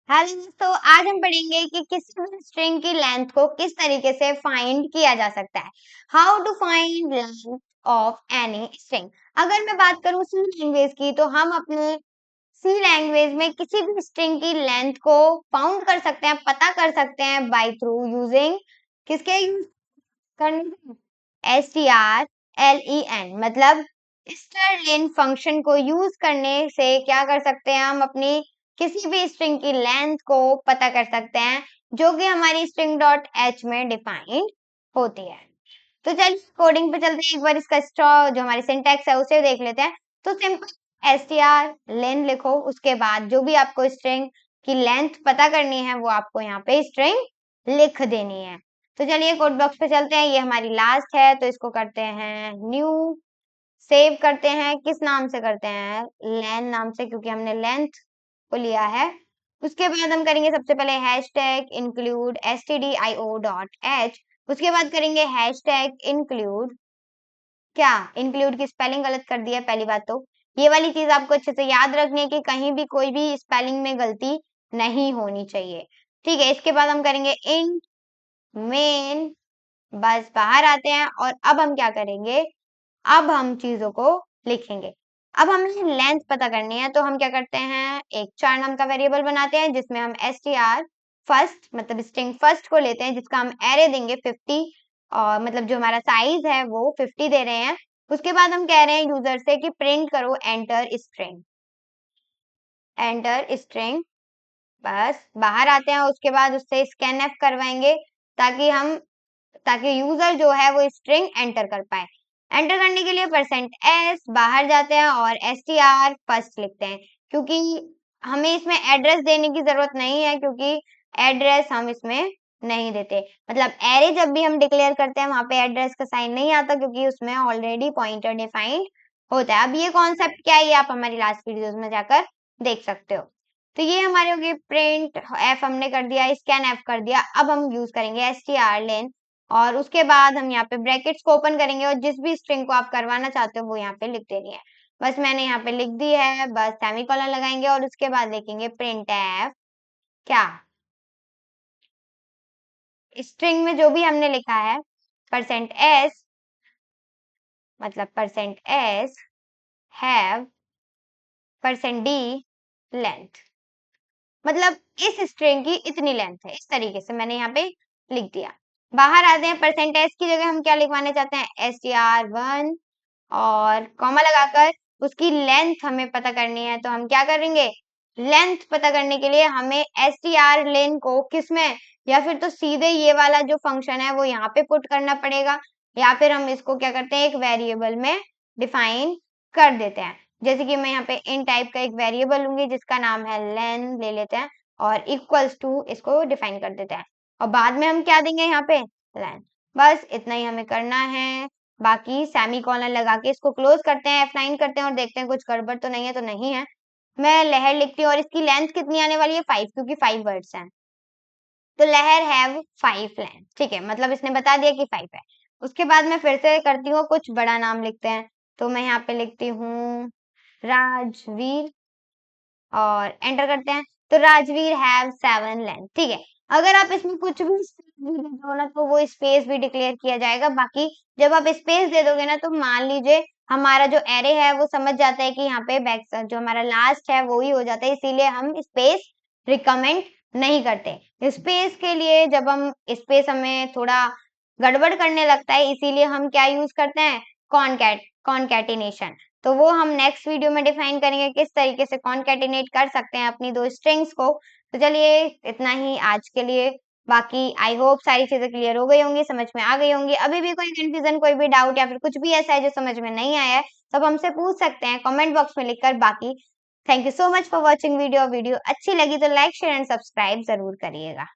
Hello दोस्तों, आज हम पढ़ेंगे कि किसी भी स्ट्रिंग की लेंथ को किस तरीके से फाइंड किया जा सकता है। How to find length of any string. अगर मैं बात करूं सी लैंग्वेज की, तो हम अपने सी लैंग्वेज में किसी भी स्ट्रिंग की लेंथ को फाउंड कर सकते हैं, पता कर सकते हैं बाय थ्रू यूजिंग किसके यूज करने, STRLEN मतलब स्टर्लिन फंक्शन को यूज करने से क्या कर सकते हैं, हम अपनी किसी भी स्ट्रिंग की लेंथ को पता कर सकते हैं, जो कि हमारी स्ट्रिंग डॉट एच में डिफाइंड होती है। तो चलिए कोडिंग पे चलते हैं, एक बार इसका जो हमारी सिंटैक्स है उसे देख लेते हैं। तो सिंपल STRLEN लिखो, उसके बाद जो भी आपको स्ट्रिंग की लेंथ पता करनी है वो आपको यहाँ पे स्ट्रिंग लिख देनी है। तो चलिए कोड बॉक्स पे चलते हैं, ये हमारी लास्ट है तो इसको करते हैं न्यू, सेव करते हैं। किस नाम से करते हैं? लेन नाम से, क्योंकि हमने लेंथ को लिया है। उसके बाद हम करेंगे सबसे पहले हैशटैग इंक्लूड stdio.h। उसके बाद करेंगे हैशटैग इंक्लूड, क्या इंक्लूड की स्पेलिंग गलत कर दी है पहली बात। तो ये वाली चीज आपको अच्छे से याद रखनी है कि कहीं भी कोई भी स्पेलिंग में गलती नहीं होनी चाहिए। ठीक है, इसके बाद हम करेंगे इन मेन, बस बाहर आते हैं और अब हम क्या करेंगे, अब हम चीजों को लिखेंगे। अब हमें लेंथ पता करनी है, तो हम क्या करते हैं, एक चार नाम का वेरिएबल बनाते हैं जिसमें हम str फर्स्ट मतलब स्ट्रिंग फर्स्ट को लेते हैं, जिसका हम एरे देंगे 50, और मतलब जो हमारा साइज है वो 50 दे रहे हैं। उसके बाद हम कह रहे हैं यूजर से कि प्रिंट करो एंटर स्ट्रिंग, एंटर स्ट्रिंग। बस बाहर आते हैं, उसके बाद उससे स्कैनफ करवाएंगे ताकि यूजर जो है वो स्ट्रिंग एंटर कर पाए। एंटर करने के लिए %s बाहर जाते हैं और str फर्स्ट लिखते हैं, क्योंकि हमें इसमें एड्रेस देने की जरूरत नहीं है, क्योंकि एड्रेस हम इसमें नहीं देते। मतलब एरे जब भी हम डिक्लेयर करते हैं वहां पे एड्रेस का साइन नहीं आता, क्योंकि उसमें ऑलरेडी पॉइंटर डिफाइंड होता है। अब ये कॉन्सेप्ट क्या है, ये आप हमारी लास्ट वीडियोस में जाकर देख सकते हो। तो ये हमारे हो गए प्रिंट एफ हमने कर दिया, स्कैन एफ कर दिया। अब हम यूज करेंगे strlen, और उसके बाद हम यहाँ पे ब्रैकेट्स को ओपन करेंगे और जिस भी स्ट्रिंग को आप करवाना चाहते हो वो यहाँ पे लिख देनी है। बस मैंने यहाँ पे लिख दी है, बस सेमीकोलन लगाएंगे और उसके बाद लिखेंगे प्रिंट एफ, क्या स्ट्रिंग में जो भी हमने लिखा है %s मतलब %s हैव %d लेंथ, मतलब इस स्ट्रिंग की इतनी लेंथ है। इस तरीके से मैंने यहाँ पे लिख दिया। बाहर आते हैं, %s की जगह हम क्या लिखवाने चाहते हैं, str1 और कॉमा लगाकर उसकी लेंथ हमें पता करनी है। तो हम क्या करेंगे, लेंथ पता करने के लिए हमें strlen को किसमें, या फिर तो सीधे ये वाला जो फंक्शन है वो यहाँ पे पुट करना पड़ेगा, या फिर हम इसको क्या करते हैं, एक वेरिएबल में डिफाइन कर देते हैं। जैसे कि मैं यहाँ पे इन टाइप का एक वेरिएबल लूंगी जिसका नाम है लेन ले लेते हैं, और इक्वल्स टू इसको डिफाइन कर देते हैं, और बाद में हम क्या देंगे यहाँ पे, लेन। बस इतना ही हमें करना है। बाकी सेमी कॉलन लगा के इसको क्लोज करते हैं, F9 करते हैं और देखते हैं कुछ गड़बड़ तो नहीं है। तो नहीं है, मैं लहर लिखती हूँ और इसकी लेंथ कितनी आने वाली है, 5, क्योंकि 5 वर्ड्स हैं। तो लहर हैव 5 लेंथ, ठीक है, मतलब इसने बता दिया कि 5 है। उसके बाद मैं फिर से करती हूँ, कुछ बड़ा नाम लिखते हैं। तो मैं यहाँ पे लिखती हूँ राजवीर और एंटर करते हैं। तो राजवीर हैव 7 लेंथ, ठीक है। अगर आप इसमें कुछ भी स्पेस भी दे दो ना, तो वो स्पेस भी डिक्लेयर किया जाएगा। बाकी जब आप स्पेस दे दोगे ना, तो मान लीजिए हमारा जो एरे है वो समझ जाता है कि यहाँ पे बैक जो हमारा लास्ट है वो ही हो जाता है, इसीलिए हम स्पेस रिकमेंड नहीं करते। स्पेस के लिए जब हम स्पेस हमें थोड़ा गड़बड़ करने लगता है, इसीलिए हम क्या यूज करते हैं, कॉनकैटिनेशन। तो वो हम नेक्स्ट वीडियो में डिफाइन करेंगे किस तरीके से कॉनकैटिनेट कर सकते हैं अपनी दो स्ट्रिंग्स को। तो चलिए इतना ही आज के लिए। बाकी आई होप सारी चीजें क्लियर हो गई होंगी, समझ में आ गई होंगी। अभी भी कोई कंफ्यूजन, कोई भी डाउट या फिर कुछ भी ऐसा है जो समझ में नहीं आया है, सब हमसे पूछ सकते हैं कमेंट बॉक्स में लिखकर। बाकी thank you so much for watching video. Video अच्छी लगी तो लाइक शेयर एंड सब्सक्राइब जरूर करिएगा।